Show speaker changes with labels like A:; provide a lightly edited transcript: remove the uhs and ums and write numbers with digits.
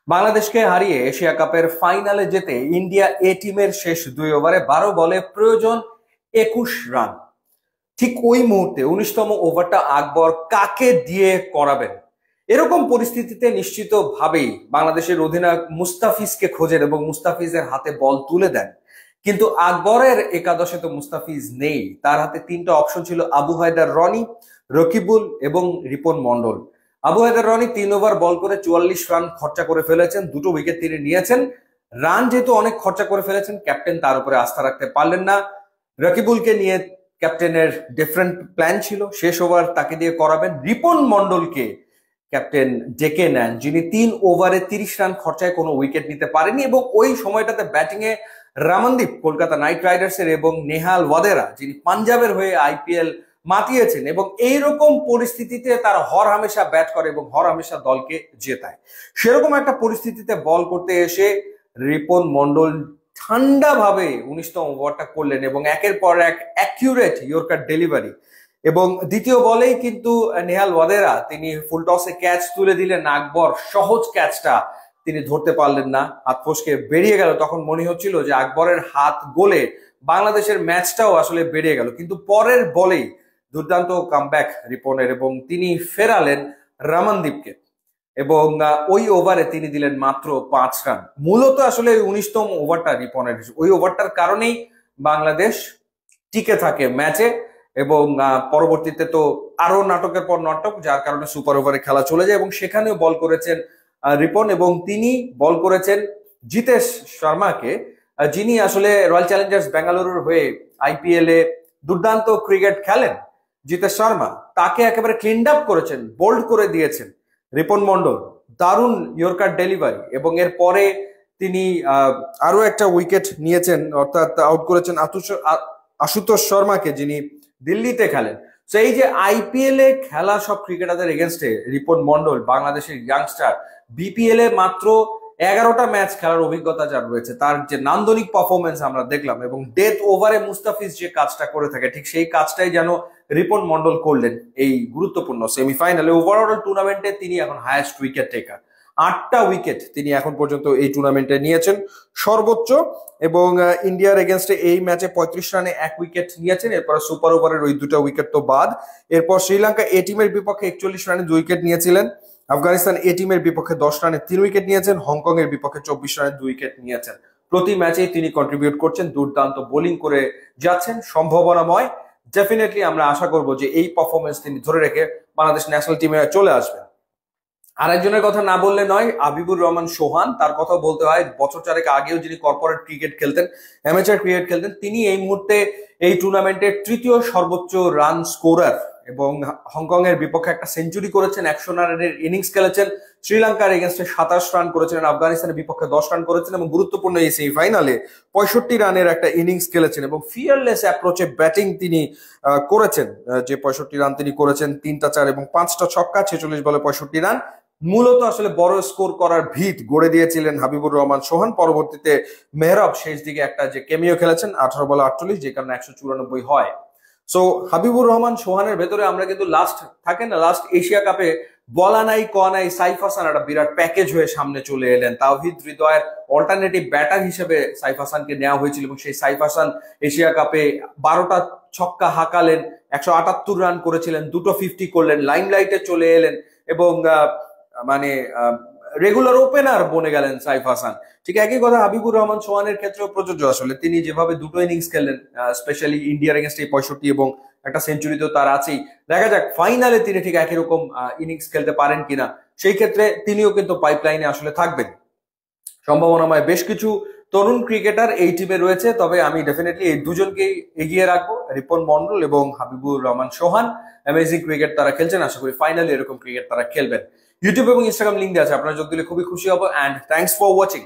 A: বাংলাদেশকে হারিয়ে এশিয়া কাপের ফাইনালে যেতে ইন্ডিয়া এ টিমের শেষ 2 ওভারে 12 বলে প্রয়োজন 21 রান। ঠিক ওই মুহূর্তে 19তম ওভারটা আকবর কাকে দিয়ে করাবেন, এরকম পরিস্থিতিতে নিশ্চিতভাবেই বাংলাদেশের অধিনায়ক মুস্তাফিজকে খোঁজেন এবং মুস্তাফিজের হাতে বল তুলে দেন। কিন্তু আকবরের একাদশে তো মুস্তাফিজ নেই, তার হাতে 3টা অপশন ছিল: আবু হায়দার রনি, রকিবুল এবং রিপন মন্ডল। আবু হায়দার রনি 3 ওভার বল করে 44 রান খরচা করে ফেলেছেন, 2টো উইকেট তিনি নিয়েছেন। রান যেহেতু অনেক খরচা করে ফেলেছেন, ক্যাপ্টেন তার উপরে আস্থা রাখতে পারলেন না। রকিবুলকে নিয়ে ক্যাপ্টেনের ডিফারেন্ট প্ল্যান ছিল, শেষ ওভার তাকে দিয়ে করাবেন। রিপন মন্ডলকে ক্যাপ্টেন ডেকে নেন, যিনি 3 ওভারে 30 রান খরচায় কোনো উইকেট নিতে পারেনি, এবং ওই সময়টাতে ব্যাটিং এ রামনদীপ কলকাতা নাইট রাইডার্সের এবং নেহাল ওয়াদেরা, যিনি পাঞ্জাবের হয়ে আইপিএল মাতিয়েছেন, এবং এইরকম পরিস্থিতিতে তারা হর হামেশা ব্যাট করে এবং হর হামেশা দলকে জেতায়। সেরকম একটা পরিস্থিতিতে বল করতে এসে রিপন মন্ডল ঠান্ডাভাবে 19তম ওভারটা করলেন এবং একের পর এক অ্যাকিউরেট ইয়র্কার ডেলিভারি, এবং দ্বিতীয় বলেই কিন্তু নেহাল ওয়াদেরা তিনি ফুল টসে ক্যাচ তুলে দিলেন। আকবর সহজ ক্যাচটা তিনি ধরতে পারলেন না, হাত ফসকে বেরিয়ে গেল। তখন মনে হচ্ছিল যে আকবরের হাত গোলে বাংলাদেশের ম্যাচটাও আসলে বেরিয়ে গেল, কিন্তু পরের বলেই দুর্দান্ত কামব্যাক রিপনের, এবং তিনি ফেরালেন রামনদীপকে, এবং ওই ওভারে তিনি দিলেন মাত্র 5 রান। মূলত আসলে 19তম ওভারটা রিপনের, ওই ওভারটার কারণেই বাংলাদেশ টিকে থাকে ম্যাচে, এবং পরবর্তীতে তো আরো নাটকের পর নাটক, যার কারণে সুপার ওভারে খেলা চলে যায়, এবং সেখানেও বল করেছেন রিপন, এবং তিনি বল করেছেন জিতেশ শর্মাকে, যিনি আসলে রয়্যাল চ্যালেঞ্জার্স বেঙ্গালুরুর হয়ে আইপিএল এ দুর্দান্ত ক্রিকেট খেলেন। জিতেশ শর্মা তাকে একেবারে ক্লিনড আপ করেছেন, বোল্ড করে দিয়েছেন রিপন মন্ডল। দারুণ ইয়র্কার ডেলিভারি, এবং এর পরে তিনি আরো একটা উইকেট নিয়েছেন, অর্থাৎ আউট করেছেন আশুতোষ শর্মাকে, যিনি দিল্লিতে খেলেন। তো এই যে আইপিএল এ খেলা সব ক্রিকেটারদের এগেনস্টে রিপন মন্ডল, বাংলাদেশের ইয়াংস্টার, বিপিএল এ মাত্র 11টা ম্যাচ খেলার অভিজ্ঞতা যার রয়েছে, তার যে নান্দনিক পারফরমেন্স আমরা দেখলাম, এবং ডেথ ওভারে মুস্তাফিজ যে কাজটা করে থাকে, ঠিক সেই কাজটাই যেন রিপন মন্ডল করলেন এই গুরুত্বপূর্ণ সেমিফাইনালে। ওভারঅল টুর্নামেন্টে তিনি এখন হাইয়েস্ট উইকেট টেকার, 8টা উইকেট তিনি এখন পর্যন্ত এই টুর্নামেন্টে নিয়েছেন সর্বোচ্চ, এবং ইন্ডিয়ার এগেনস্টে এই ম্যাচে 35 রানে 1 উইকেট নিয়েছেন। এরপর সুপার ওভারের ওই 2টা উইকেট তো বাদ। এরপর শ্রীলঙ্কা এ টিমের বিপক্ষে 41 রানে 2 উইকেট নিয়েছিলেন। আফগানিস্তান এ টিমের বিপক্ষে 10 রানে 3 উইকেট নিয়েছেন। হংকং এর বিপক্ষে 24 রানে 2 উইকেট নিয়েছেন। প্রতি ম্যাচেই তিনি কন্ট্রিবিউট করছেন, দুর্দান্ত বোলিং করে যাচ্ছেন, সম্ভাবনাময়। ডেফিনেটলি আমরা আশা করব যে এই পারফরমেন্স তিনি ধরে রেখে বাংলাদেশ ন্যাশনাল টিমে চলে আসবেন। আরেকজনের কথা না বললে নয়, হাবিবুর রহমান সোহান, তার কথা বলতে হয়। বছর 4 আগেও যিনি কর্পোরেট ক্রিকেট খেলতেন, অ্যামেচার ক্রিকেট খেলতেন, তিনি এই মুহূর্তে এই টুর্নামেন্টের 3য় সর্বোচ্চ রান স্কোরার, এবং হংকং এর বিপক্ষে একটা সেঞ্চুরি করেছেন, 100 রানের ইনিংস খেলেছেন। শ্রীলঙ্কার এগেনস্টে 27 রান করেছিলেন, আফগানিস্তানের বিপক্ষে 10 রান করেছেন, এবং গুরুত্বপূর্ণ এই সেমিফাইনালে 65 রানের একটা ইনিংস খেলেছেন, এবং ফিয়ারলেস অ্যাপ্রোচে ব্যাটিং তিনি করেছেন। যে 65 রান তিনি করেছেন, 3টা 4 এবং 5টা ছক্কা, 46 বলে 65 রান। মূলত আসলে বড় স্কোর করার ভিত গড়ে দিয়েছিলেন হাবিবুর রহমান সোহান। পরবর্তীতে মেহরাব শেষ দিকে একটা যে কেমিও খেলেছেন, 18 বলে 48, যে কারণে 194 হয়। সো হাবিবুর রহমান সোহানের ভেতরে আমরা কিন্তু লাস্ট এশিয়া কাপে বলা নাই ক নাই, সাইফ হাসান একটা বিরাট প্যাকেজ হয়ে সামনে চলে এলেন। তাওহিদ হৃদয়ের অল্টারনেটিভ ব্যাটার হিসেবে সাইফ হাসানকে নেওয়া হয়েছিল, এবং সেই সাইফ হাসান এশিয়া কাপে 12টা ছক্কা হাঁকালেন, 178 রান করেছিলেন, 2টো 50 করলেন, লাইমলাইটে চলে এলেন, এবং মানে রেগুলার ওপেনার বনে গেলেন সাইফ হাসান। ঠিক একই কথা হাবিবুর রহমান সোহানের ক্ষেত্রেও প্রযোজ্য। আসলে তিনি যেভাবে 2টো ইনিংস খেললেন, স্পেশালি ইন্ডিয়ার এগেনস্টে 65 এবং একটা সেঞ্চুরি তো তার আছেই। দেখা যাক ফাইনালে তিনি ঠিক একই রকম ইনিংস খেলতে পারেন কিনা, সেই ক্ষেত্রে তিনিও কিন্তু পাইপলাইনে আসলে থাকবেন। সম্ভাবনাময় বেশ কিছু তরুণ ক্রিকেটার এই টিমে রয়েছে, তবে আমি ডেফিনেটলি এই দুজনকেই এগিয়ে রাখবো, রিপন মন্ডল এবং হাবিবুর রহমান সোহান। অ্যামেজিং ক্রিকেট তারা খেলছেন, আশা করি ফাইনালে এরকম ক্রিকেট তারা খেলবেন। ইউটিউব এবং ইনস্টাগ্রাম লিঙ্ক দেওয়া আছে, আপনারা যোগ দিলে খুবই খুশি হবো। And thanks for watching.